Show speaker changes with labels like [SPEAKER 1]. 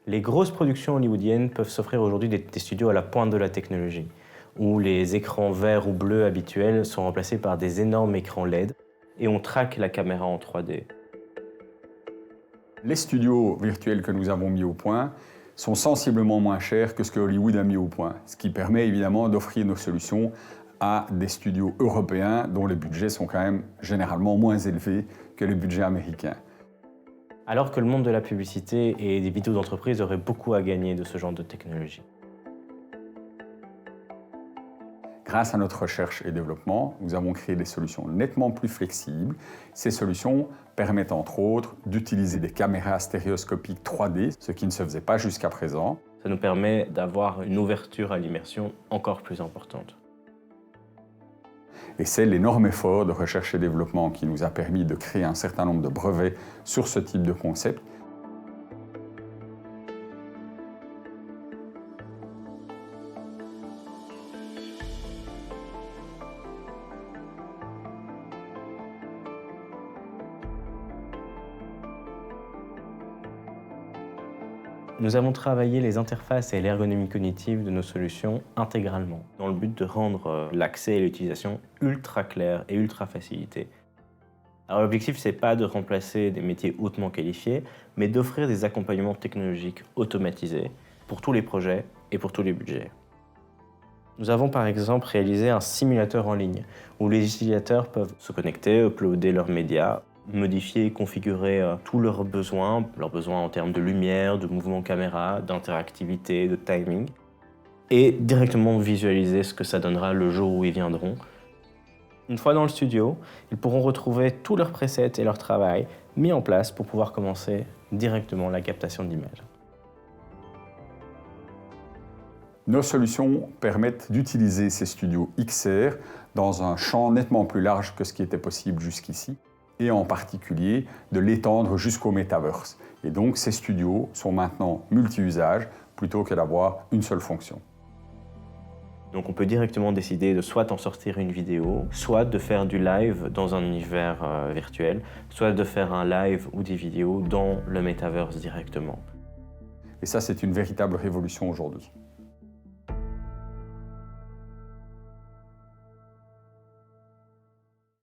[SPEAKER 1] Les grosses productions hollywoodiennes peuvent s'offrir aujourd'hui des studios à la pointe de la technologie, où les écrans verts ou bleus habituels sont remplacés par des énormes écrans LED et on traque la caméra en 3D.
[SPEAKER 2] Les studios virtuels que nous avons mis au point sont sensiblement moins chers que ce que Hollywood a mis au point, ce qui permet évidemment d'offrir nos solutions à des studios européens dont les budgets sont quand même généralement moins élevés que les budgets américains.
[SPEAKER 1] Alors que le monde de la publicité et des vidéos d'entreprise aurait beaucoup à gagner de ce genre de technologie.
[SPEAKER 2] Grâce à notre recherche et développement, nous avons créé des solutions nettement plus flexibles. Ces solutions permettent entre autres d'utiliser des caméras stéréoscopiques 3D, ce qui ne se faisait pas jusqu'à présent.
[SPEAKER 1] Ça nous permet d'avoir une ouverture à l'immersion encore plus importante.
[SPEAKER 2] Et c'est l'énorme effort de recherche et développement qui nous a permis de créer un certain nombre de brevets sur ce type de concept.
[SPEAKER 1] Nous avons travaillé les interfaces et l'ergonomie cognitive de nos solutions intégralement, dans le but de rendre l'accès et l'utilisation ultra clair et ultra facilité. Alors l'objectif, c'est pas de remplacer des métiers hautement qualifiés, mais d'offrir des accompagnements technologiques automatisés pour tous les projets et pour tous les budgets. Nous avons par exemple réalisé un simulateur en ligne, où les utilisateurs peuvent se connecter, uploader leurs médias, modifier et configurer tous leurs besoins en termes de lumière, de mouvement caméra, d'interactivité, de timing, et directement visualiser ce que ça donnera le jour où ils viendront. Une fois dans le studio, ils pourront retrouver tous leurs presets et leur travail mis en place pour pouvoir commencer directement la captation d'images.
[SPEAKER 2] Nos solutions permettent d'utiliser ces studios XR dans un champ nettement plus large que ce qui était possible jusqu'ici, et en particulier de l'étendre jusqu'au Metaverse. Et donc ces studios sont maintenant multi-usages plutôt que d'avoir une seule fonction.
[SPEAKER 1] Donc on peut directement décider de soit en sortir une vidéo, soit de faire du live dans un univers virtuel, soit de faire un live ou des vidéos dans le Metaverse directement.
[SPEAKER 2] Et ça, c'est une véritable révolution aujourd'hui.